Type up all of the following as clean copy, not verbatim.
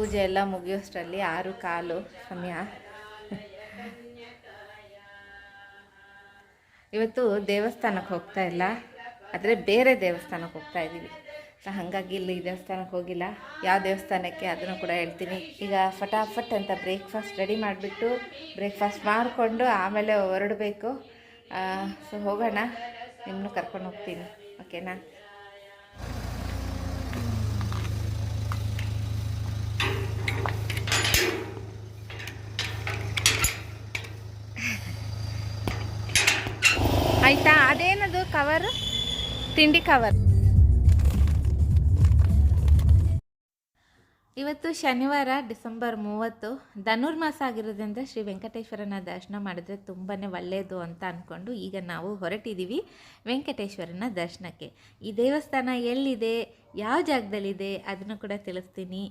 ಪೂಜೆ ಎಲ್ಲ ಮುಗಿಯೋಷ್ಟರಲ್ಲಿ 6:15 ಸಮಯ. ಇವತ್ತು ದೇವಸ್ಥಾನಕ್ಕೆ ಹೋಗ್ತಾ ಇಲ್ಲ, ಆದರೆ ಬೇರೆ ದೇವಸ್ಥಾನಕ್ಕೆ ಹೋಗ್ತಾ ಇದ್ದೀವಿ. ಹಾಗಾಗಿ ಇಲ್ಲಿ ದೇವಸ್ಥಾನಕ್ಕೆ ಹೋಗಿಲ್ಲ. ಯಾವ ದೇವಸ್ಥಾನಕ್ಕೆ ಅದನ್ನು ಕೂಡ ಹೇಳ್ತೀನಿ. ಈಗ ಫಟಾಫಟ್ ಅಂತ ಬ್ರೇಕ್ಫಾಸ್ಟ್ ರೆಡಿ ಮಾಡಿಬಿಟ್ಟು ಬ್ರೇಕ್ಫಾಸ್ಟ್ ಮಾಡಿಕೊಂಡು ಆಮೇಲೆ ಹೊರಡಬೇಕು. ಸೊ ಹೋಗೋಣ, ನಿಮ್ಮನ್ನು ಕರ್ಕೊಂಡು ಹೋಗ್ತೀನಿ, ಓಕೆನಾ? ಆಯಿತಾ? ಅದೇನದು ಕವರ್, ತಿಂಡಿ ಕವರ್. ಇವತ್ತು ಶನಿವಾರ ಡಿಸೆಂಬರ್ 30, ಧನುರ್ಮಾಸ ಆಗಿರೋದ್ರಿಂದ ಶ್ರೀ ವೆಂಕಟೇಶ್ವರನ ದರ್ಶನ ಮಾಡಿದ್ರೆ ತುಂಬಾ ಒಳ್ಳೆಯದು ಅಂತ ಅಂದ್ಕೊಂಡು ಈಗ ನಾವು ಹೊರಟಿದ್ದೀವಿ ವೆಂಕಟೇಶ್ವರನ ದರ್ಶನಕ್ಕೆ. ಈ ದೇವಸ್ಥಾನ ಎಲ್ಲಿದೆ, ಯಾವ ಜಾಗದಲ್ಲಿದೆ ಅದನ್ನು ಕೂಡ ತಿಳಿಸ್ತೀನಿ.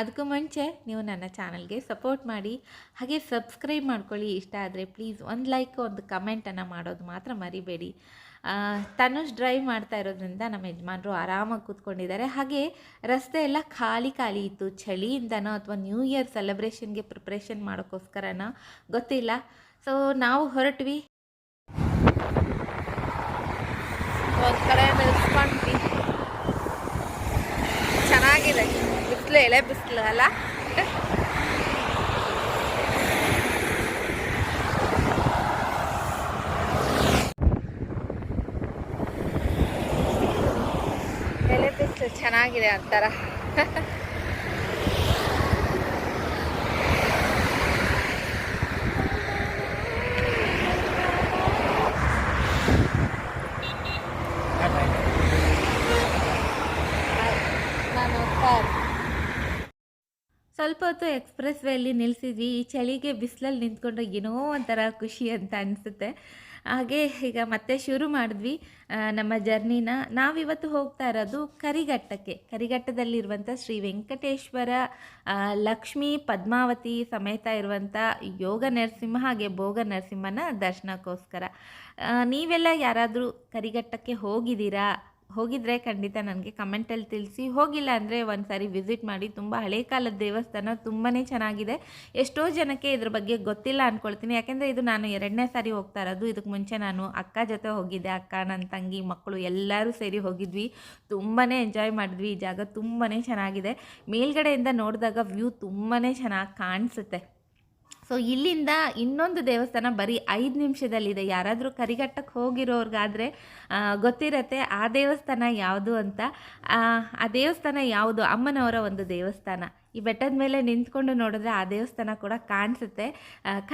ಅದಕ್ಕೂ ಮುಂಚೆ ನೀವು ನನ್ನ ಚಾನಲ್ಗೆ ಸಪೋರ್ಟ್ ಮಾಡಿ, ಹಾಗೆ ಸಬ್ಸ್ಕ್ರೈಬ್ ಮಾಡ್ಕೊಳ್ಳಿ. ಇಷ್ಟ ಆದರೆ ಪ್ಲೀಸ್ ಒಂದು ಲೈಕ್, ಒಂದು ಕಮೆಂಟನ್ನು ಮಾಡೋದು ಮಾತ್ರ ಮರಿಬೇಡಿ. ತನುಷ್ ಡ್ರೈವ್ ಮಾಡ್ತಾ ಇರೋದ್ರಿಂದ ನಮ್ಮ ಯಜಮಾನರು ಆರಾಮಾಗಿ ಕೂತ್ಕೊಂಡಿದ್ದಾರೆ. ಹಾಗೆ ರಸ್ತೆ ಎಲ್ಲ ಖಾಲಿ ಇತ್ತು, ಚಳಿಯಿಂದನೋ ಅಥವಾ ನ್ಯೂ ಇಯರ್ ಸೆಲೆಬ್ರೇಷನ್ಗೆ ಪ್ರಿಪ್ರೇಷನ್ ಮಾಡೋಕ್ಕೋಸ್ಕರನೋ ಗೊತ್ತಿಲ್ಲ. ಸೊ ನಾವು ಹೊರಟ್ವಿ, ಒಂದು ಕಡೆ ನಿಲ್ಸ್ಕೊಂಡ್ವಿ. ಚೆನ್ನಾಗಿದೆ, ಬಿಸಿಲು, ಎಳೆ ಬಿಸಿಲು ಅಲ್ಲ. ಚೆನ್ನಾಗಿದೆ ಅಂತಾರ. ಸ್ವಲ್ಪ ಹೊತ್ತು ಎಕ್ಸ್ಪ್ರೆಸ್ ವೇಯಲ್ಲಿ ನಿಲ್ಲಿಸಿದ್ವಿ. ಈ ಚಳಿಗೆ ಬಿಸಿಲಲ್ಲಿ ನಿಂತ್ಕೊಂಡ್ರೆ ಏನೋ ಒಂಥರ ಖುಷಿ ಅಂತ ಅನಿಸುತ್ತೆ. ಹಾಗೆ ಈಗ ಮತ್ತೆ ಶುರು ಮಾಡಿದ್ವಿ ನಮ್ಮ ಜರ್ನಿನ. ನಾವಿವತ್ತು ಹೋಗ್ತಾ ಇರೋದು ಕರಿಘಟ್ಟದಲ್ಲಿರುವಂಥ ಶ್ರೀ ವೆಂಕಟೇಶ್ವರ ಲಕ್ಷ್ಮೀ ಪದ್ಮಾವತಿ ಸಮೇತ ಇರುವಂಥ ಯೋಗ ನರಸಿಂಹ ಹಾಗೆ ಭೋಗ ನರಸಿಂಹನ ದರ್ಶನಕ್ಕೋಸ್ಕರ. ನೀವೆಲ್ಲ ಯಾರಾದರೂ ಕರಿಘಟ್ಟಕ್ಕೆ ಹೋಗಿದ್ರೆ ಖಂಡಿತ ನನಗೆ ಕಮೆಂಟಲ್ಲಿ ತಿಳಿಸಿ. ಹೋಗಿಲ್ಲ ಅಂದರೆ ಒಂದು ಸಾರಿ ವಿಸಿಟ್ ಮಾಡಿ. ತುಂಬ ಹಳೆ ಕಾಲದ ದೇವಸ್ಥಾನ, ತುಂಬಾ ಚೆನ್ನಾಗಿದೆ. ಎಷ್ಟೋ ಜನಕ್ಕೆ ಇದ್ರ ಬಗ್ಗೆ ಗೊತ್ತಿಲ್ಲ ಅಂದ್ಕೊಳ್ತೀನಿ, ಯಾಕೆಂದರೆ ಇದು ನಾನು 2ನೇ ಸಾರಿ ಹೋಗ್ತಾ ಇರೋದು. ಇದಕ್ಕೆ ಮುಂಚೆ ನಾನು ಅಕ್ಕ ಜೊತೆ ಹೋಗಿದ್ದೆ, ಅಕ್ಕ, ನನ್ನ ತಂಗಿ, ಮಕ್ಕಳು ಎಲ್ಲರೂ ಸೇರಿ ಹೋಗಿದ್ವಿ. ತುಂಬಾ ಎಂಜಾಯ್ ಮಾಡಿದ್ವಿ. ಈ ಜಾಗ ತುಂಬಾ ಚೆನ್ನಾಗಿದೆ. ಮೇಲ್ಗಡೆಯಿಂದ ನೋಡಿದಾಗ ವ್ಯೂ ತುಂಬಾ ಚೆನ್ನಾಗಿ ಕಾಣಿಸುತ್ತೆ. ಸೊ ಇಲ್ಲಿಂದ ಇನ್ನೊಂದು ದೇವಸ್ಥಾನ ಬರೀ 5 ನಿಮಿಷದಲ್ಲಿದೆ. ಯಾರಾದರೂ ಕರಿಘಟ್ಟಕ್ಕೆ ಹೋಗಿರೋರ್ಗಾದರೆ ಗೊತ್ತಿರತ್ತೆ ಆ ದೇವಸ್ಥಾನ ಯಾವುದು ಅಂತ. ಆ ದೇವಸ್ಥಾನ ಯಾವುದು? ಅಮ್ಮನವರ ಒಂದು ದೇವಸ್ಥಾನ. ಈ ಬೆಟ್ಟದ ಮೇಲೆ ನಿಂತ್ಕೊಂಡು ನೋಡಿದ್ರೆ ಆ ದೇವಸ್ಥಾನ ಕೂಡ ಕಾಣಿಸುತ್ತೆ.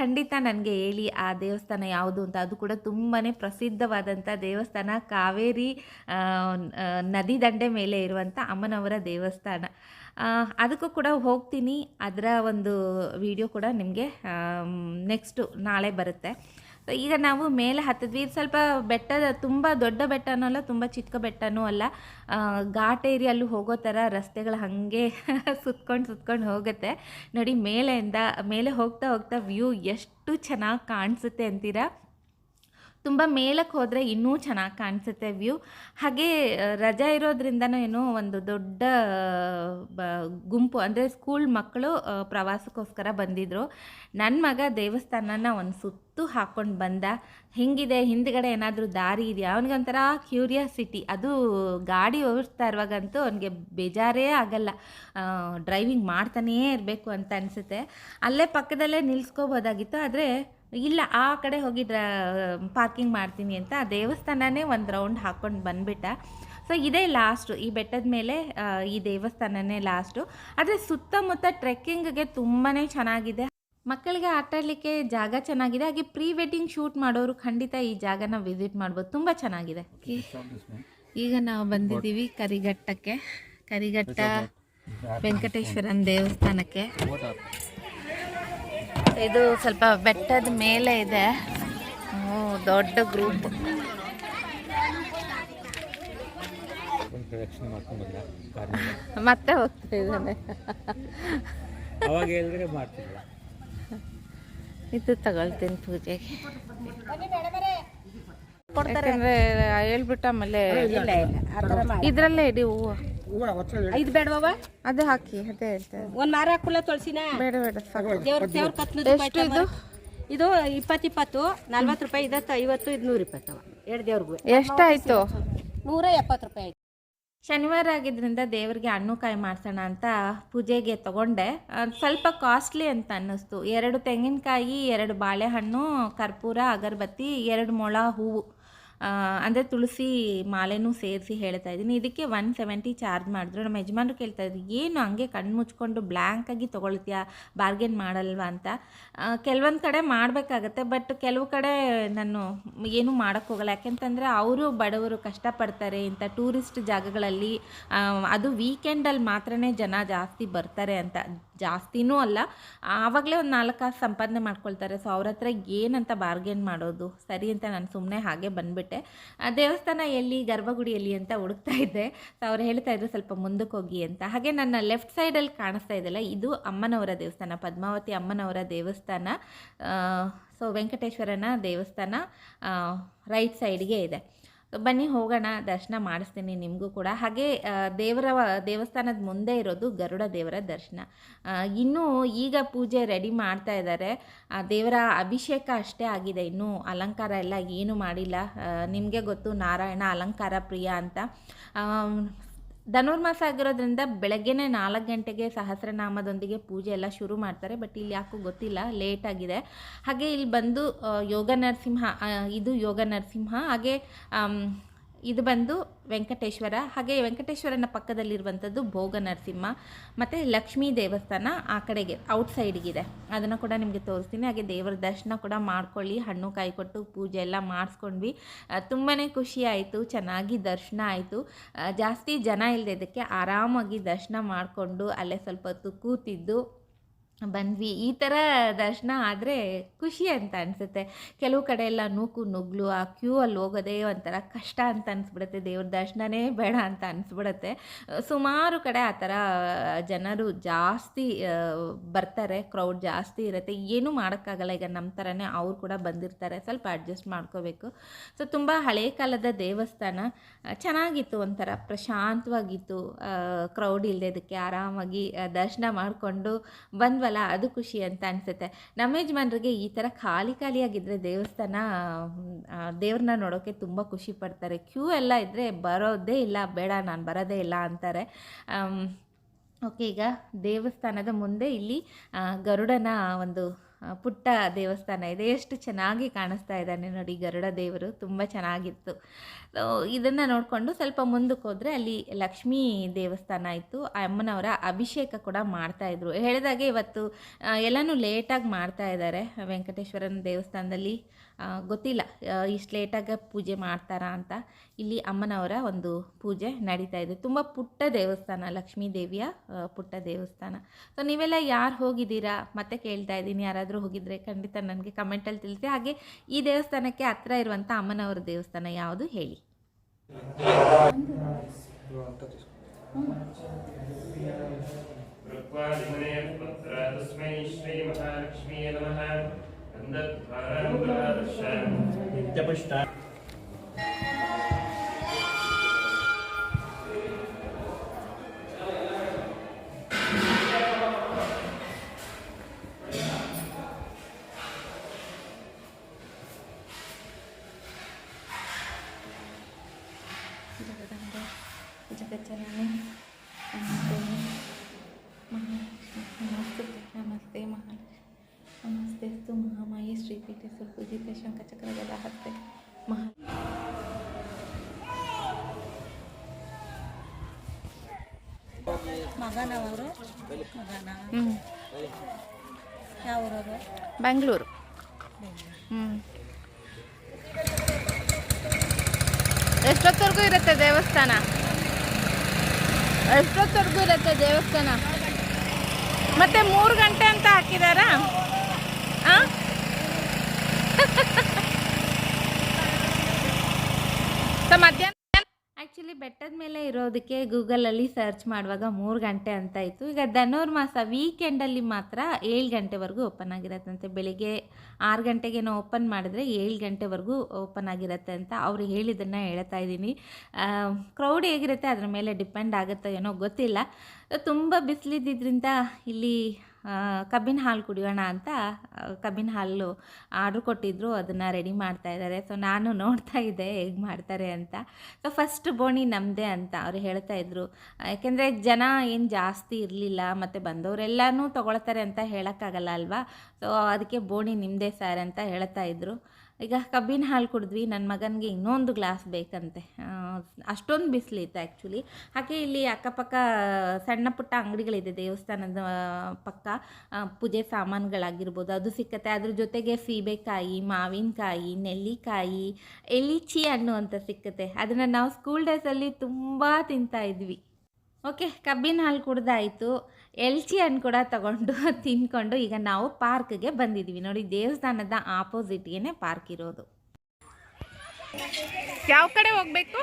ಖಂಡಿತ ನನಗೆ ಹೇಳಿ ಆ ದೇವಸ್ಥಾನ ಯಾವುದು ಅಂತ. ಅದು ಕೂಡ ತುಂಬಾ ಪ್ರಸಿದ್ಧವಾದಂಥ ದೇವಸ್ಥಾನ. ಕಾವೇರಿ ನದಿ ದಂಡೆ ಮೇಲೆ ಇರುವಂಥ ಅಮ್ಮನವರ ದೇವಸ್ಥಾನ. ಅದಕ್ಕೂ ಕೂಡ ಹೋಗ್ತೀನಿ. ಅದರ ಒಂದು ವಿಡಿಯೋ ಕೂಡ ನಿಮಗೆ ನೆಕ್ಸ್ಟು ನಾಳೆ ಬರುತ್ತೆ. ಈಗ ನಾವು ಮೇಲೆ ಹತ್ತಿದ್ವಿ. ಇದು ಸ್ವಲ್ಪ ಬೆಟ್ಟದ, ತುಂಬ ದೊಡ್ಡ ಬೆಟ್ಟನೂ ಅಲ್ಲ, ತುಂಬ ಚಿಕ್ಕ ಬೆಟ್ಟನೂ ಅಲ್ಲ. ಘಾಟ್ ಏರಿಯಲ್ಲೂ ಹೋಗೋ ಥರ ರಸ್ತೆಗಳು ಹಾಗೆ ಸುತ್ಕೊಂಡು ಹೋಗುತ್ತೆ ನೋಡಿ. ಮೇಲೆ ಹೋಗ್ತಾ ವ್ಯೂ ಎಷ್ಟು ಚೆನ್ನಾಗಿ ಕಾಣಿಸುತ್ತೆ ಅಂತೀರಾ. ತುಂಬ ಮೇಲಕ್ಕೆ ಹೋದರೆ ಇನ್ನೂ ಚೆನ್ನಾಗಿ ಕಾಣಿಸುತ್ತೆ ವ್ಯೂ. ಹಾಗೆ ರಜೆ ಇರೋದ್ರಿಂದನೂ ಏನೋ ಒಂದು ದೊಡ್ಡ ಗುಂಪು, ಅಂದರೆ ಸ್ಕೂಲ್ ಮಕ್ಕಳು ಪ್ರವಾಸಕ್ಕೋಸ್ಕರ ಬಂದಿದ್ದರು. ನನ್ನ ಮಗ ದೇವಸ್ಥಾನನ ಒಂದು ಸುತ್ತು ಹಾಕ್ಕೊಂಡು ಬಂದ. ಹೆಂಗಿದೆ, ಹಿಂದ್ಗಡೆ ಏನಾದರೂ ದಾರಿ ಇದೆಯಾ, ಅವನಿಗೊಂಥರ ಕ್ಯೂರಿಯಾಸಿಟಿ. ಅದು ಗಾಡಿ ಓಡಿಸ್ತಾ ಇರುವಾಗಂತೂ ಅವನಿಗೆ ಬೇಜಾರೇ ಆಗಲ್ಲ, ಡ್ರೈವಿಂಗ್ ಮಾಡ್ತಾನೇ ಇರಬೇಕು ಅಂತ ಅನಿಸುತ್ತೆ. ಅಲ್ಲೇ ಪಕ್ಕದಲ್ಲೇ ನಿಲ್ಲಿಸ್ಕೋಬೋದಾಗಿತ್ತು, ಆದರೆ ಇಲ್ಲ, ಆ ಕಡೆ ಹೋಗಿ ಪಾರ್ಕಿಂಗ್ ಮಾಡ್ತೀನಿ ಅಂತ ಆ ದೇವಸ್ಥಾನನೇ ಒಂದು ರೌಂಡ್ ಹಾಕ್ಕೊಂಡು ಬಂದುಬಿಟ್ಟ. ಸೊ ಇದೇ ಲಾಸ್ಟು, ಈ ಬೆಟ್ಟದ ಮೇಲೆ ಈ ದೇವಸ್ಥಾನನೇ ಲಾಸ್ಟು. ಆದರೆ ಸುತ್ತಮುತ್ತ ಟ್ರೆಕ್ಕಿಂಗ್ಗೆ ತುಂಬಾ ಚೆನ್ನಾಗಿದೆ. ಮಕ್ಕಳಿಗೆ ಆಟಾಡಲಿಕ್ಕೆ ಜಾಗ ಚೆನ್ನಾಗಿದೆ. ಹಾಗೆ ಪ್ರೀ ವೆಡ್ಡಿಂಗ್ ಶೂಟ್ ಮಾಡೋರು ಖಂಡಿತ ಈ ಜಾಗನ ವಿಸಿಟ್ ಮಾಡ್ಬೋದು, ತುಂಬ ಚೆನ್ನಾಗಿದೆ. ಈಗ ನಾವು ಬಂದಿದ್ದೀವಿ ಕರಿಘಟ್ಟ ವೆಂಕಟೇಶ್ವರನ ದೇವಸ್ಥಾನಕ್ಕೆ. ಇದು ಸ್ವಲ್ಪ ಬೆಟ್ಟದ ಮೇಲೆ ಇದೆ. ದೊಡ್ಡ ಗ್ರೂಪ್. ಮತ್ತೆ ಹೋಗ್ತಾ ಇದ್ದಾನೆ. ಇದು ತಗೊಳ್ತೀನಿ ಪೂಜೆಗೆ. ಯಾಕಂದ್ರೆ ಹೇಳ್ಬಿಟ್ಟು ಆಮೇಲೆ ಇದರಲ್ಲೇ ಇಡಿ ಹೂವು. ಐದು ಬೇಡವ ಅದು ಹಾಕಿ ಅದೇ ಹೇಳ್ತಾರೆ. ಒಂದು ಮಾರ ಹಾಕಲ್ಲ ತುಳಸಿನ ಬೇಡ ಬೇಡ ಸಾಕು. ದೇವ್ರ ಕತ್ಲು ಎಷ್ಟು ಇದು? ಇದು 20 40 ರೂಪಾಯಿ, ಇದು 50, ಇದು 120 ಎರಡು ದೇವ್ರಿಗೂ. ಎಷ್ಟಾಯ್ತು? 170 ರೂಪಾಯಿ ಆಯ್ತು. ಶನಿವಾರ ಆಗಿದ್ದರಿಂದ ದೇವರಿಗೆ ಹಣ್ಣು ಕಾಯಿ ಮಾಡಿಸೋಣ ಅಂತ ಪೂಜೆಗೆ ತೊಗೊಂಡೆ. ಸ್ವಲ್ಪ ಕಾಸ್ಟ್ಲಿ ಅಂತ ಅನ್ನಿಸ್ತು. 2 ತೆಂಗಿನಕಾಯಿ, 2 ಬಾಳೆಹಣ್ಣು, ಕರ್ಪೂರ, ಅಗರಬತ್ತಿ, 2 ಮೊಳ ಹೂವು, ಅಂದರೆ ತುಳಸಿ ಮಾಲೆನೂ ಸೇರಿಸಿ ಹೇಳ್ತಾ ಇದ್ದೀನಿ. ಇದಕ್ಕೆ 170 ಚಾರ್ಜ್ ಮಾಡಿದ್ರು. ನಮ್ಮ ಯಜಮಾನ್ರು ಕೇಳ್ತಾ ಇದ್ರು, ಏನು ಹಂಗೆ ಕಣ್ಣು ಮುಚ್ಕೊಂಡು ಬ್ಲ್ಯಾಂಕಾಗಿ ತೊಗೊಳ್ತೀಯಾ, ಬಾರ್ಗೇನ್ ಮಾಡಲ್ವಾ ಅಂತ. ಕೆಲವೊಂದು ಕಡೆ ಮಾಡಬೇಕಾಗತ್ತೆ, ಬಟ್ ಕೆಲವು ಕಡೆ ನಾನು ಏನೂ ಮಾಡೋಕ್ಕೋಗಲ್ಲ. ಯಾಕೆಂತಂದರೆ ಅವರು ಬಡವರು ಕಷ್ಟಪಡ್ತಾರೆ. ಇಂಥ ಟೂರಿಸ್ಟ್ ಜಾಗಗಳಲ್ಲಿ ಅದು ವೀಕೆಂಡಲ್ಲಿ ಮಾತ್ರನೇ ಜನ ಜಾಸ್ತಿ ಬರ್ತಾರೆ ಅಂತ. ಜಾಸ್ತಿನೂ ಅಲ್ಲ, ಆವಾಗಲೇ ಒಂದು 4 ಕಾಸು ಸಂಪಾದನೆ ಮಾಡ್ಕೊಳ್ತಾರೆ. ಸೊ ಅವ್ರ ಹತ್ರ ಏನಂತ ಬಾರ್ಗೇನ್ ಮಾಡೋದು, ಸರಿ ಅಂತ ನಾನು ಸುಮ್ಮನೆ ಹಾಗೆ ಬಂದುಬಿಟ್ಟೆ. ದೇವಸ್ಥಾನ ಎಲ್ಲಿ, ಗರ್ಭಗುಡಿ ಎಲ್ಲಿ ಅಂತ ಹುಡುಕ್ತಾ ಇದ್ದೆ. ಸೊ ಅವ್ರು ಹೇಳ್ತಾ ಇದ್ರು ಸ್ವಲ್ಪ ಮುಂದಕ್ಕೆ ಹೋಗಿ ಅಂತ. ಹಾಗೆ ನನ್ನ ಲೆಫ್ಟ್ ಸೈಡಲ್ಲಿ ಕಾಣಿಸ್ತಾ ಇದೆಯಲ್ಲ, ಇದು ಅಮ್ಮನವರ ದೇವಸ್ಥಾನ, ಪದ್ಮಾವತಿ ಅಮ್ಮನವರ ದೇವಸ್ಥಾನ. ಸೊ ವೆಂಕಟೇಶ್ವರನ ದೇವಸ್ಥಾನ ರೈಟ್ ಸೈಡ್ಗೆ ಇದೆ. ಬನ್ನಿ ಹೋಗೋಣ, ದರ್ಶನ ಮಾಡಿಸ್ತೀನಿ ನಿಮಗೂ ಕೂಡ. ಹಾಗೆ ದೇವಸ್ಥಾನದ ಮುಂದೆ ಇರೋದು ಗರುಡ ದೇವರ ದರ್ಶನ. ಇನ್ನೂ ಈಗ ಪೂಜೆ ರೆಡಿ ಮಾಡ್ತಾ ಇದ್ದಾರೆ. ದೇವರ ಅಭಿಷೇಕ ಅಷ್ಟೇ ಆಗಿದೆ, ಇನ್ನೂ ಅಲಂಕಾರ ಎಲ್ಲ ಏನೂ ಮಾಡಿಲ್ಲ. ನಿಮಗೆ ಗೊತ್ತು, ನಾರಾಯಣ ಅಲಂಕಾರ ಪ್ರಿಯ ಅಂತ. ಧನುರ್ಮಾಸ ಆಗಿರೋದ್ರಿಂದ ಬೆಳಗ್ಗೆನೇ 4 ಗಂಟೆಗೆ ಸಹಸ್ರನಾಮದೊಂದಿಗೆ ಪೂಜೆ ಎಲ್ಲ ಶುರು ಮಾಡ್ತಾರೆ. ಬಟ್ ಇಲ್ಲಿ ಯಾಕೋ ಗೊತ್ತಿಲ್ಲ, ಲೇಟ್ ಆಗಿದೆ. ಹಾಗೆ ಇಲ್ಲಿ ಬಂದು ಯೋಗ ನರಸಿಂಹ, ಇದು ಯೋಗ ನರಸಿಂಹ. ಹಾಗೆ ಇದು ಬಂದು ವೆಂಕಟೇಶ್ವರ. ಹಾಗೆ ವೆಂಕಟೇಶ್ವರನ ಪಕ್ಕದಲ್ಲಿರುವಂಥದ್ದು ಭೋಗ ನರಸಿಂಹ. ಮತ್ತು ಲಕ್ಷ್ಮೀ ದೇವಸ್ಥಾನ ಆ ಕಡೆಗೆ ಔಟ್ಸೈಡ್ಗಿದೆ, ಅದನ್ನು ಕೂಡ ನಿಮಗೆ ತೋರಿಸ್ತೀನಿ. ಹಾಗೆ ದೇವರ ದರ್ಶನ ಕೂಡ ಮಾಡ್ಕೊಳ್ಳಿ. ಹಣ್ಣು ಕಾಯಿ ಕೊಟ್ಟು ಪೂಜೆ ಎಲ್ಲ ಮಾಡಿಸ್ಕೊಂಡ್ವಿ. ತುಂಬಾ ಖುಷಿ ಆಯಿತು, ಚೆನ್ನಾಗಿ ದರ್ಶನ ಆಯಿತು. ಜಾಸ್ತಿ ಜನ ಇಲ್ಲದೆ ಇದಕ್ಕೆ ಆರಾಮಾಗಿ ದರ್ಶನ ಮಾಡಿಕೊಂಡು ಅಲ್ಲೇ ಸ್ವಲ್ಪ ಹೊತ್ತು ಕೂತಿದ್ದು ಬಂದ್ವಿ. ಈ ಥರ ದರ್ಶನ ಆದರೆ ಖುಷಿ ಅಂತ ಅನಿಸುತ್ತೆ. ಕೆಲವು ಕಡೆ ಎಲ್ಲ ನೂಕು ನುಗ್ಲು ಆ ಕ್ಯೂ ಅಲ್ಲಿ ಹೋಗೋದೇ ಒಂಥರ ಕಷ್ಟ ಅಂತ ಅನಿಸ್ಬಿಡುತ್ತೆ. ದೇವ್ರ ದರ್ಶನನೇ ಬೇಡ ಅಂತ ಅನಿಸ್ಬಿಡುತ್ತೆ. ಸುಮಾರು ಕಡೆ ಆ ಥರ ಜನರು ಜಾಸ್ತಿ ಬರ್ತಾರೆ, ಕ್ರೌಡ್ ಜಾಸ್ತಿ ಇರುತ್ತೆ. ಏನೂ ಮಾಡೋಕ್ಕಾಗಲ್ಲ. ಈಗ ನಮ್ಮ ಥರನೇ ಅವ್ರು ಕೂಡ ಬಂದಿರ್ತಾರೆ, ಸ್ವಲ್ಪ ಅಡ್ಜಸ್ಟ್ ಮಾಡ್ಕೋಬೇಕು. ಸೊ ತುಂಬ ಹಳೆಯ ಕಾಲದ ದೇವಸ್ಥಾನ, ಚೆನ್ನಾಗಿತ್ತು, ಒಂಥರ ಪ್ರಶಾಂತವಾಗಿತ್ತು. ಕ್ರೌಡ್ ಇಲ್ಲದೆ ಇದಕ್ಕೆ ಆರಾಮಾಗಿ ದರ್ಶನ ಮಾಡಿಕೊಂಡು ಬಂದ್ವಲ್ಲ, ಅದು ಖುಷಿ ಅಂತ ಅನಿಸುತ್ತೆ. ನಮ್ಮ ಯಜಮಾನ್ರಿಗೆ ಈ ಥರ ಖಾಲಿಯಾಗಿದ್ದರೆ ದೇವಸ್ಥಾನ, ದೇವ್ರನ್ನ ನೋಡೋಕ್ಕೆ ತುಂಬ ಖುಷಿ ಪಡ್ತಾರೆ. ಕ್ಯೂ ಎಲ್ಲ ಇದ್ದರೆ ಬರೋದೇ ಇಲ್ಲ, ಬೇಡ ನಾನು ಬರೋದೇ ಇಲ್ಲ ಅಂತಾರೆ. ಓಕೆ, ಈಗ ದೇವಸ್ಥಾನದ ಮುಂದೆ ಇಲ್ಲಿ ಗರುಡನ ಒಂದು ಪುಟ್ಟ ದೇವಸ್ಥಾನ ಇದೆ. ಎಷ್ಟು ಚೆನ್ನಾಗಿ ಕಾಣಿಸ್ತಾ ಇದ್ದಾನೆ ನೋಡಿ ಗರುಡ ದೇವರು, ತುಂಬ ಚೆನ್ನಾಗಿತ್ತು. ಇದನ್ನು ನೋಡಿಕೊಂಡು ಸ್ವಲ್ಪ ಮುಂದಕ್ಕೆ ಹೋದರೆ ಅಲ್ಲಿ ಲಕ್ಷ್ಮೀ ದೇವಸ್ಥಾನ ಇತ್ತು. ಆ ಅಮ್ಮನವರ ಅಭಿಷೇಕ ಕೂಡ ಮಾಡ್ತಾಯಿದ್ರು. ಹೇಳಿದಾಗೆ ಇವತ್ತು ಎಲ್ಲನೂ ಲೇಟಾಗಿ ಮಾಡ್ತಾ ಇದ್ದಾರೆ ವೆಂಕಟೇಶ್ವರನ ದೇವಸ್ಥಾನದಲ್ಲಿ. ಗೊತ್ತಿಲ್ಲ ಇಷ್ಟು ಲೇಟಾಗಿ ಪೂಜೆ ಮಾಡ್ತಾರಾ ಅಂತ. ಇಲ್ಲಿ ಅಮ್ಮನವರ ಒಂದು ಪೂಜೆ ನಡೀತಾ ಇದೆ. ತುಂಬ ಪುಟ್ಟ ದೇವಸ್ಥಾನ, ಲಕ್ಷ್ಮೀ ದೇವಿಯ ಪುಟ್ಟ ದೇವಸ್ಥಾನ. ಸೊ ನೀವೆಲ್ಲ ಯಾರು ಹೋಗಿದ್ದೀರಾ ಮತ್ತೆ ಕೇಳ್ತಾ ಇದ್ದೀನಿ. ಯಾರಾದರೂ ಹೋಗಿದ್ರೆ ಖಂಡಿತ ನನಗೆ ಕಮೆಂಟಲ್ಲಿ ತಿಳಿಸಿ. ಹಾಗೆ ಈ ದೇವಸ್ಥಾನಕ್ಕೆ ಹತ್ತಿರ ಇರುವಂಥ ಅಮ್ಮನವರ ದೇವಸ್ಥಾನ ಯಾವುದು ಹೇಳಿ. ಜಗಜ್ಜನನಿ ನಮಸ್ತೆ ಮಹಾಲಕ್ಷ್ಮಿ, ನಮಸ್ತೆ ಸ್ತु ಮಹಾಮಾಯಿ ಶ್ರೀಪೀಠೆ ಸುಪೂಜಿತ ಶಂಖಚಕ್ರ ಗದಾಹಸ್ತೆ ಮಹಾ. ಮಗನವರು ಯಾವೂರವರು? ಬೆಂಗಳೂರು. ಎಷ್ಟೊತ್ತವರೆಗೂ ಇರುತ್ತೆ ದೇವಸ್ಥಾನ? ಎಷ್ಟೊತ್ತವರೆಗೂ ಇರುತ್ತೆ ದೇವಸ್ಥಾನ? ಮತ್ತೆ 3 ಗಂಟೆ ಅಂತ ಹಾಕಿದಾರಾ? ಸೊ ಮಧ್ಯಾಹ್ನ ಆ್ಯಕ್ಚುಲಿ ಬೆಟ್ಟದ ಮೇಲೆ ಇರೋದಕ್ಕೆ ಗೂಗಲಲ್ಲಿ ಸರ್ಚ್ ಮಾಡುವಾಗ 3 ಗಂಟೆ ಅಂತ ಇತ್ತು. ಈಗ ಧನುರ್ಮಾಸ ವೀಕೆಂಡಲ್ಲಿ ಮಾತ್ರ 7 ಗಂಟೆವರೆಗೂ ಓಪನ್ ಆಗಿರತ್ತಂತೆ. ಬೆಳಿಗ್ಗೆ 6 ಗಂಟೆಗೇನೋ ಓಪನ್ ಮಾಡಿದ್ರೆ 7 ಗಂಟೆವರೆಗೂ ಓಪನ್ ಆಗಿರುತ್ತೆ ಅಂತ ಅವ್ರು ಹೇಳಿದ್ದನ್ನು ಹೇಳ್ತಾ ಇದ್ದೀನಿ. ಕ್ರೌಡ್ ಹೇಗಿರುತ್ತೆ ಅದ್ರ ಮೇಲೆ ಡಿಪೆಂಡ್ ಆಗುತ್ತೋ ಏನೋ ಗೊತ್ತಿಲ್ಲ. ತುಂಬ ಬಿಸಿಲಿದ್ದರಿಂದ ಇಲ್ಲಿ ಕಬ್ಬಿನ ಹಾಲು ಕುಡಿಯೋಣ ಅಂತ ಕಬ್ಬಿನ ಹಾಲು ಆರ್ಡ್ರ್ ಕೊಟ್ಟಿದ್ದರು, ಅದನ್ನು ರೆಡಿ ಮಾಡ್ತಾ ಇದ್ದಾರೆ. ಸೊ ನಾನು ನೋಡ್ತಾ ಇದ್ದೆ ಹೇಗೆ ಮಾಡ್ತಾರೆ ಅಂತ. ಸೊ ಫಸ್ಟ್ ಬೋಣಿ ನಮ್ಮದೇ ಅಂತ ಅವ್ರು ಹೇಳ್ತಾ ಇದ್ರು. ಯಾಕೆಂದರೆ ಜನ ಏನು ಜಾಸ್ತಿ ಇರಲಿಲ್ಲ, ಮತ್ತು ಬಂದವರೆಲ್ಲನೂ ತೊಗೊಳ್ತಾರೆ ಅಂತ ಹೇಳೋಕ್ಕಾಗಲ್ಲ ಅಲ್ವಾ. ಸೊ ಅದಕ್ಕೆ ಬೋಣಿ ನಿಮ್ಮದೇ ಸರ್ ಅಂತ ಹೇಳ್ತಾ ಇದ್ರು. ಈಗ ಕಬ್ಬಿನ ಹಾಲು ಕುಡಿದ್ವಿ. ನನ್ನ ಮಗನಿಗೆ ಇನ್ನೊಂದು ಗ್ಲಾಸ್ ಬೇಕಂತೆ. ಅಷ್ಟೊಂದು ಬಿಸಿಲಿತ್ತು ಆ್ಯಕ್ಚುಲಿ. ಹಾಗೆ ಇಲ್ಲಿ ಅಕ್ಕಪಕ್ಕ ಸಣ್ಣ ಪುಟ್ಟ ಅಂಗಡಿಗಳಿದೆ ದೇವಸ್ಥಾನದ ಪಕ್ಕ. ಪೂಜೆ ಸಾಮಾನುಗಳಾಗಿರ್ಬೋದು ಅದು ಸಿಕ್ಕತ್ತೆ. ಅದ್ರ ಜೊತೆಗೆ ಸೀಬೆಕಾಯಿ, ಮಾವಿನಕಾಯಿ, ನೆಲ್ಲಿಕಾಯಿ, ಎಲಿಚಿ ಹಣ್ಣು ಅಂತ ಸಿಕ್ಕತ್ತೆ. ಅದನ್ನು ನಾವು ಸ್ಕೂಲ್ ಡೇಸಲ್ಲಿ ತುಂಬ ತಿಂತಾಯಿದ್ವಿ. ಓಕೆ, ಕಬ್ಬಿನ ಹಾಲು ಕುಡ್ದಾಯಿತು. ಎಲ್ಚಿ ಹಣ್ಣು ಕೂಡ ತಗೊಂಡು ತಿನ್ಕೊಂಡು ಈಗ ನಾವು ಪಾರ್ಕ್ಗೆ ಬಂದಿದ್ದೀವಿ. ನೋಡಿ, ದೇವಸ್ಥಾನದ ಆಪೋಸಿಟ್ಗೆ ಪಾರ್ಕ್ ಇರೋದು. ಯಾವ ಕಡೆ ಹೋಗ್ಬೇಕು?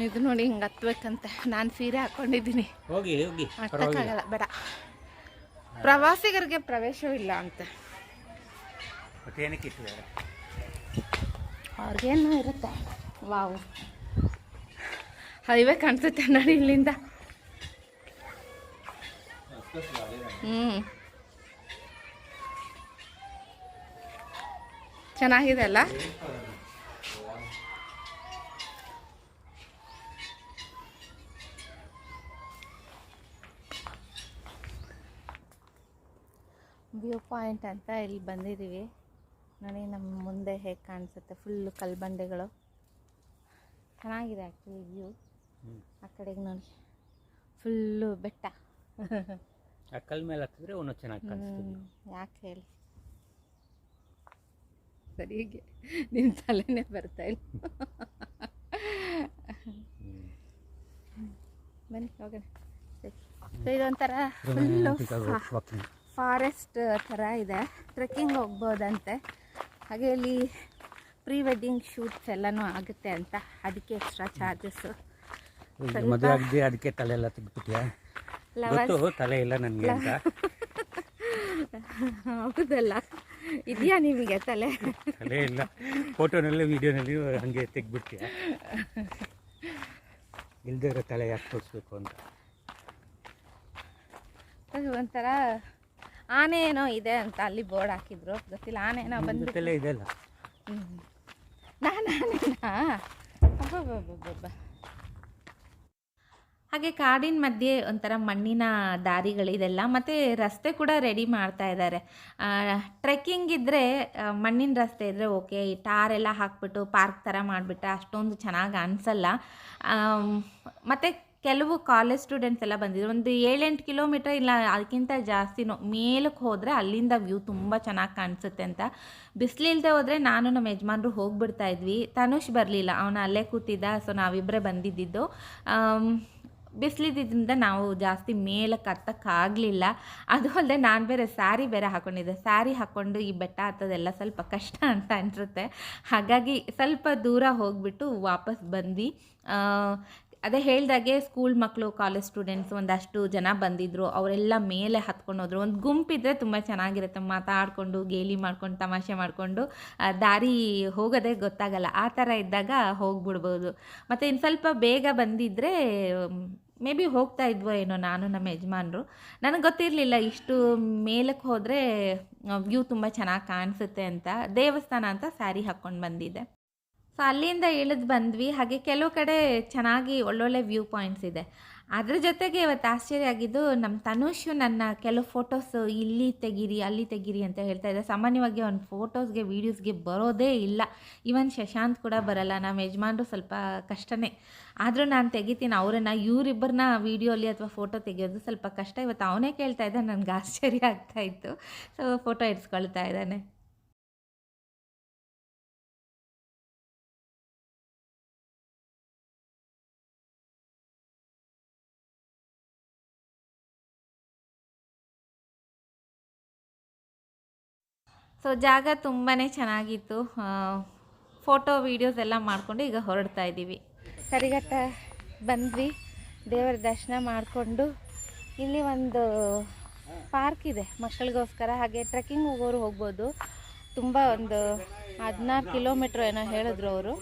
ಇದು ನೋಡಿ ಹಿಂಗೆ ಹತ್ಬೇಕಂತೆ. ನಾನು ಸೀರೆ ಹಾಕ್ಕೊಂಡಿದ್ದೀನಿ. ಹೋಗಿ ಹೋಗಿ ಹತ್ತಕ್ಕಾಗಲ್ಲ, ಬೇಡ. ಪ್ರವಾಸಿಗರಿಗೆ ಪ್ರವೇಶವಿಲ್ಲ ಅಂತ. ಏನಕ್ಕೆ ಇಟ್ಟಿದ್ದಾರೆ? ಅವ್ರಿಗೇನು ಇರುತ್ತೆ. ವಾವ್, ಹೈವೇ ಕಾಣಿಸುತ್ತೆ ನೋಡಿ ಇಲ್ಲಿಂದ. ಚೆನ್ನಾಗಿದೆ ಅಲ್ಲ? ವ್ಯೂ ಪಾಯಿಂಟ್ ಅಂತ ಇಲ್ಲಿ ಬಂದಿದ್ದೀವಿ. ನೋಡಿ ನಮ್ಮ ಮುಂದೆ ಹೇಗೆ ಕಾಣಿಸುತ್ತೆ. ಫುಲ್ಲು ಕಲ್ಬಂಡೆಗಳು. ಚೆನ್ನಾಗಿದೆ ಆ್ಯಕ್ಚುಲಿ ವ್ಯೂ. ಆ ಕಡೆಗೆ ನೋಡಿ ಫುಲ್ಲು ಬೆಟ್ಟ. ಆ ಕಲ್ ಮೇಲೆ ಹತ್ತಿದ್ರೆ ಅವನು ಚೆನ್ನಾಗಿ ಕಾಣಿಸ್ತೀವಿ. ಯಾಕೆ ಹೇಳಿ, ಸರಿಗೆ ನಿಮ್ಮ ತಲೆನೇ ಬರ್ತಾ ಇಲ್ಲ. ಬನ್ನಿ ಹೋಗೋಣ. ಸೊ ಇದೊಂಥರ ಫುಲ್ಲು ಫಾರೆಸ್ಟ್ ಥರ ಇದೆ. ಟ್ರೆಕ್ಕಿಂಗ್ ಹೋಗ್ಬೋದಂತೆ. ಹಾಗೆ ಇಲ್ಲಿ ಪ್ರೀ ವೆಡ್ಡಿಂಗ್ ಶೂಟ್ಸ್ ಎಲ್ಲನೂ ಆಗುತ್ತೆ ಅಂತ, ಅದಕ್ಕೆ ಎಕ್ಸ್ಟ್ರಾ ಚಾರ್ಜಸ್ಸು. ಮದುವೆ ಆಗಿದೆ ಅದಕ್ಕೆ ತಲೆ ಎಲ್ಲ ತೆಗೆದ್ಬಿಟ್ಟಿಯಾ? ತಲೆ ಇಲ್ಲ ನನಗೆ ಅಂತ. ಹೌದಲ್ಲ, ಇದೆಯಾ ನಿಮಗೆ ತಲೆ? ತಲೆ ಇಲ್ಲ. ಫೋಟೋನಲ್ಲಿ ವಿಡಿಯೋನಲ್ಲಿ ಹಂಗೆ ತೆಗ್ದ್ಬಿಡ್ತೀಯ. ಇಲ್ಲದೆ ಇರೋ ತಲೆ ಯಾಕೆ ತೋರಿಸ್ಬೇಕು ಅಂತ. ಅದು ಒಂಥರ ಆನೆ ಏನೋ ಇದೆ ಅಂತ ಅಲ್ಲಿ ಬೋರ್ಡ್ ಹಾಕಿದ್ರು, ಗೊತ್ತಿಲ್ಲ. ಆನೆ ಏನೋ ಬಂದು ತಲೆ ಇದೆಲ್ಲ. ನಾನು ಆನೆನಾ? ಅಬ್ಬಬ್ಬಬ್ಬಬ್ಬ. ಹಾಗೆ ಕಾಡಿನ ಮಧ್ಯೆ ಒಂಥರ ಮಣ್ಣಿನ ದಾರಿಗಳಿದೆಲ್ಲ, ಮತ್ತು ರಸ್ತೆ ಕೂಡ ರೆಡಿ ಮಾಡ್ತಾ ಇದ್ದಾರೆ. ಟ್ರೆಕ್ಕಿಂಗ್ ಇದ್ದರೆ ಮಣ್ಣಿನ ರಸ್ತೆ ಇದ್ದರೆ ಓಕೆ. ಈ ಟಾರೆಲ್ಲ ಹಾಕ್ಬಿಟ್ಟು ಪಾರ್ಕ್ ಥರ ಮಾಡಿಬಿಟ್ರೆ ಅಷ್ಟೊಂದು ಚೆನ್ನಾಗಿ ಅನಿಸಲ್ಲ. ಮತ್ತು ಕೆಲವು ಕಾಲೇಜ್ ಸ್ಟೂಡೆಂಟ್ಸ್ ಎಲ್ಲ ಬಂದಿದ್ರು. ಒಂದು 7-8 ಕಿಲೋಮೀಟರ್ ಇಲ್ಲ ಅದಕ್ಕಿಂತ ಜಾಸ್ತಿನೂ ಮೇಲಕ್ಕೆ ಹೋದರೆ ಅಲ್ಲಿಂದ ವ್ಯೂ ತುಂಬ ಚೆನ್ನಾಗಿ ಕಾಣಿಸುತ್ತೆ ಅಂತ. ಬಿಸಿಲಿಲ್ಲದೆ ಹೋದರೆ ನಾನು ನಮ್ಮ ಯಜಮಾನ್ರು ಹೋಗಿಬಿಡ್ತಾ ಇದ್ವಿ. ತನುಷ್ ಬರಲಿಲ್ಲ, ಅವನು ಅಲ್ಲೇ ಕೂತಿದ್ದ. ಸೊ ನಾವಿಬ್ಬರೇ ಬಂದಿದ್ದಿದ್ದು. ಬಿಸಿಲಿದ್ದರಿಂದ ನಾವು ಜಾಸ್ತಿ ಮೇಲಕ್ಕೆ ಹತ್ತಕ್ಕಾಗಲಿಲ್ಲ. ಅದು ಅಲ್ಲದೆ ನಾನು ಬೇರೆ ಸ್ಯಾರಿ ಬೇರೆ ಹಾಕ್ಕೊಂಡಿದ್ದೆ. ಸ್ಯಾರಿ ಹಾಕ್ಕೊಂಡು ಈ ಬೆಟ್ಟ ಹತ್ತೋದೆಲ್ಲ ಸ್ವಲ್ಪ ಕಷ್ಟ ಅಂತ ಅನಿಸುತ್ತೆ. ಹಾಗಾಗಿ ಸ್ವಲ್ಪ ದೂರ ಹೋಗಿಬಿಟ್ಟು ವಾಪಸ್ ಬಂದ್ವಿ. ಅದೇ ಹೇಳ್ದಾಗೆ ಸ್ಕೂಲ್ ಮಕ್ಕಳು, ಕಾಲೇಜ್ ಸ್ಟೂಡೆಂಟ್ಸ್ ಒಂದಷ್ಟು ಜನ ಬಂದಿದ್ದರು. ಅವರೆಲ್ಲ ಮೇಲೆ ಹತ್ಕೊಂಡು ಹೋದರು. ಒಂದು ಗುಂಪಿದ್ರೆ ತುಂಬ ಚೆನ್ನಾಗಿರುತ್ತೆ. ಮಾತಾಡಿಕೊಂಡು, ಗೇಲಿ ಮಾಡ್ಕೊಂಡು, ತಮಾಷೆ ಮಾಡಿಕೊಂಡು ದಾರಿ ಹೋಗೋದೇ ಗೊತ್ತಾಗಲ್ಲ. ಆ ಥರ ಇದ್ದಾಗ ಹೋಗ್ಬಿಡ್ಬೋದು. ಮತ್ತು ಇನ್ನು ಸ್ವಲ್ಪ ಬೇಗ ಬಂದಿದ್ದರೆ ಮೇ ಬಿ ಹೋಗ್ತಾ ಇದ್ವೋ ಏನೋ ನಾನು ನಮ್ಮ ಯಜಮಾನ್ರು. ನನಗೆ ಗೊತ್ತಿರಲಿಲ್ಲ ಇಷ್ಟು ಮೇಲಕ್ಕೆ ಹೋದರೆ ವ್ಯೂ ತುಂಬ ಚೆನ್ನಾಗಿ ಕಾಣಿಸುತ್ತೆ ಅಂತ. ದೇವಸ್ಥಾನ ಅಂತ ಸ್ಯಾರಿ ಹಾಕ್ಕೊಂಡು ಬಂದಿದ್ದೆ. ಸೊ ಅಲ್ಲಿಂದ ಇಳಿದು ಬಂದ್ವಿ. ಹಾಗೆ ಕೆಲವು ಕಡೆ ಚೆನ್ನಾಗಿ ಒಳ್ಳೊಳ್ಳೆ ವ್ಯೂ ಪಾಯಿಂಟ್ಸ್ ಇದೆ. ಅದ್ರ ಜೊತೆಗೆ ಇವತ್ತು ಆಶ್ಚರ್ಯ ಆಗಿದ್ದು, ನಮ್ಮ ತನುಷು ನನ್ನ ಕೆಲವು ಫೋಟೋಸು ಇಲ್ಲಿ ತೆಗೀರಿ ಅಲ್ಲಿ ತೆಗೀರಿ ಅಂತ ಹೇಳ್ತಾ ಇದ್ದೆ. ಸಾಮಾನ್ಯವಾಗಿ ಅವ್ನ ಫೋಟೋಸ್ಗೆ ವೀಡಿಯೋಸ್ಗೆ ಬರೋದೇ ಇಲ್ಲ. ಈವನ್ ಶಶಾಂತ್ ಕೂಡ ಬರಲ್ಲ. ನಮ್ಮ ಯಜಮಾನ್ರು ಸ್ವಲ್ಪ ಕಷ್ಟನೇ, ಆದರೂ ನಾನು ತೆಗಿತೀನಿ ಅವರನ್ನು. ಇವರಿಬ್ಬರನ್ನ ವೀಡಿಯೋಲಿ ಅಥವಾ ಫೋಟೋ ತೆಗೆಯೋದು ಸ್ವಲ್ಪ ಕಷ್ಟ. ಇವತ್ತು ಅವನೇ ಕೇಳ್ತಾ ಇದ್ದ, ನನಗೆ ಆಶ್ಚರ್ಯ ಆಗ್ತಾಯಿತ್ತು. ಸೊ ಫೋಟೋ ಇಡ್ಸ್ಕೊಳ್ತಾ ಇದ್ದಾನೆ. ಸೊ ಜಾಗ ತುಂಬಾ ಚೆನ್ನಾಗಿತ್ತು. ಫೋಟೋ ವೀಡಿಯೋಸ್ ಎಲ್ಲ ಮಾಡಿಕೊಂಡು ಈಗ ಹೊರಡ್ತಾ ಇದ್ದೀವಿ. ಕರಿಘಟ್ಟ ಬಂದ್ವಿ, ದೇವರ ದರ್ಶನ ಮಾಡಿಕೊಂಡು ಇಲ್ಲಿ ಒಂದು ಪಾರ್ಕ್ ಇದೆ ಮಕ್ಕಳಿಗೋಸ್ಕರ. ಹಾಗೆ ಟ್ರೆಕ್ಕಿಂಗ್ ಹೋಗೋರು ಹೋಗ್ಬೋದು. ತುಂಬ ಒಂದು 16 ಕಿಲೋಮೀಟ್ರ್ ಏನೋ ಹೇಳಿದ್ರು ಅವರು.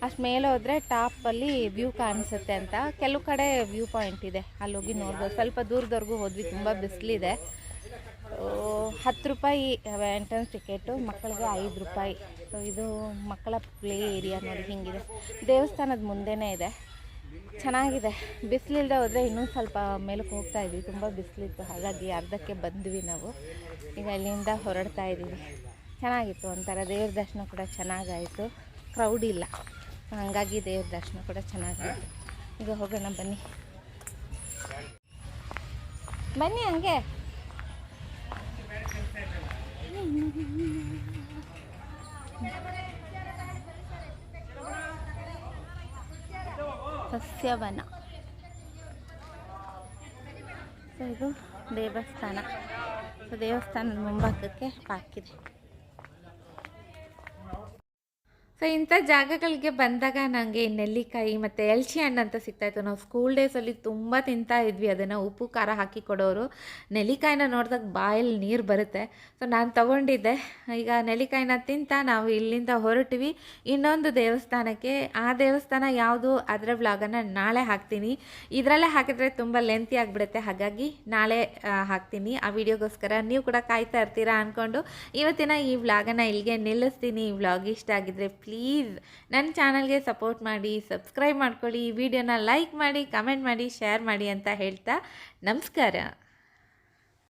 ಅಷ್ಟು ಮೇಲೆ ಹೋದರೆ ಟಾಪಲ್ಲಿ ವ್ಯೂ ಕಾಣಿಸುತ್ತೆ ಅಂತ. ಕೆಲವು ಕಡೆ ವ್ಯೂ ಪಾಯಿಂಟ್ ಇದೆ, ಅಲ್ಲಿ ಹೋಗಿ ನೋಡ್ಬೋದು. ಸ್ವಲ್ಪ ದೂರದವರೆಗೂ ಹೋದ್ವಿ, ತುಂಬ ಬಿಸಿಲಿದೆ. 10 ರೂಪಾಯಿ ಎಂಟ್ರೆನ್ಸ್ ಟಿಕೆಟು, ಮಕ್ಕಳಿಗೆ 5 ರೂಪಾಯಿ. ಸೊ ಇದು ಮಕ್ಕಳ ಪ್ಲೇ ಏರಿಯಾ ನೋಡಿ ಹಿಂಗಿದೆ. ದೇವಸ್ಥಾನದ ಮುಂದೆನೇ ಇದೆ, ಚೆನ್ನಾಗಿದೆ. ಬಿಸಿಲಿಲ್ಲದೆ ಹೋದರೆ ಇನ್ನೂ ಸ್ವಲ್ಪ ಮೇಲಕ್ಕೆ ಹೋಗ್ತಾ ಇದ್ವಿ, ತುಂಬ ಬಿಸಿಲಿತ್ತು. ಹಾಗಾಗಿ ಅರ್ಧಕ್ಕೆ ಬಂದ್ವಿ ನಾವು. ಈಗ ಇಲ್ಲಿಂದ ಹೊರಡ್ತಾ ಇದ್ದೀವಿ. ಚೆನ್ನಾಗಿತ್ತು ಒಂಥರ. ದೇವ್ರ ದರ್ಶನ ಕೂಡ ಚೆನ್ನಾಗಾಯಿತು, ಕ್ರೌಡ್ ಇಲ್ಲ, ಹಾಗಾಗಿ ದೇವ್ರ ದರ್ಶನ ಕೂಡ ಚೆನ್ನಾಗಾಯಿತು. ಈಗ ಹೋಗೋಣ ಬನ್ನಿ ಬನ್ನಿ ಹಂಗೆ. ಸಸ್ಯವನ. ಸೊ ಇದು ದೇವಸ್ಥಾನ. ಸೊ ದೇವಸ್ಥಾನದ ಮುಂಭಾಗಕ್ಕೆ ಪಾರ್ಕ್ ಇದೆ. ಸೊ ಇಂಥ ಜಾಗಗಳಿಗೆ ಬಂದಾಗ ನನಗೆ ನೆಲ್ಲಿಕಾಯಿ ಮತ್ತು ಎಲ್ಚಿ ಹಣ್ಣು ಅಂತ ಸಿಗ್ತಾಯಿತ್ತು. ನಾವು ಸ್ಕೂಲ್ ಡೇಸಲ್ಲಿ ತುಂಬ ತಿಂತಾ ಇದ್ವಿ ಅದನ್ನು, ಉಪ್ಪು ಖಾರ ಹಾಕಿ ಕೊಡೋರು. ನೆಲ್ಲಿಕಾಯಿನ ನೋಡಿದಾಗ ಬಾಯಲ್ಲಿ ನೀರು ಬರುತ್ತೆ. ಸೊ ನಾನು ತೊಗೊಂಡಿದ್ದೆ. ಈಗ ನೆಲ್ಲಿಕಾಯಿನ ತಿಂತ ನಾವು ಇಲ್ಲಿಂದ ಹೊರಟಿವಿ ಇನ್ನೊಂದು ದೇವಸ್ಥಾನಕ್ಕೆ. ಆ ದೇವಸ್ಥಾನ ಯಾವುದು ಅದರ ವ್ಲಾಗನ್ನು ನಾಳೆ ಹಾಕ್ತೀನಿ. ಇದರಲ್ಲೇ ಹಾಕಿದ್ರೆ ತುಂಬ ಲೆಂತಿ ಆಗಿಬಿಡುತ್ತೆ, ಹಾಗಾಗಿ ನಾಳೆ ಹಾಕ್ತೀನಿ. ಆ ವಿಡಿಯೋಗೋಸ್ಕರ ನೀವು ಕೂಡ ಕಾಯ್ತಾ ಇರ್ತೀರಾ ಅಂದ್ಕೊಂಡು ಇವತ್ತಿನ ಈ ವ್ಲಾಗನ್ನು ಇಲ್ಲಿಗೆ ನಿಲ್ಲಿಸ್ತೀನಿ. ಈ ವ್ಲಾಗ್ ಇಷ್ಟ ಆಗಿದ್ರೆ ಪ್ಲೀಸ್ ನನ್ನ ಚಾನಲ್ಗೆ ಸಪೋರ್ಟ್ ಮಾಡಿ, ಸಬ್ಸ್ಕ್ರೈಬ್ ಮಾಡ್ಕೊಳ್ಳಿ, ವಿಡಿಯೋನ ಲೈಕ್ ಮಾಡಿ, ಕಮೆಂಟ್ ಮಾಡಿ, ಶೇರ್ ಮಾಡಿ ಅಂತ ಹೇಳ್ತಾ ನಮಸ್ಕಾರ.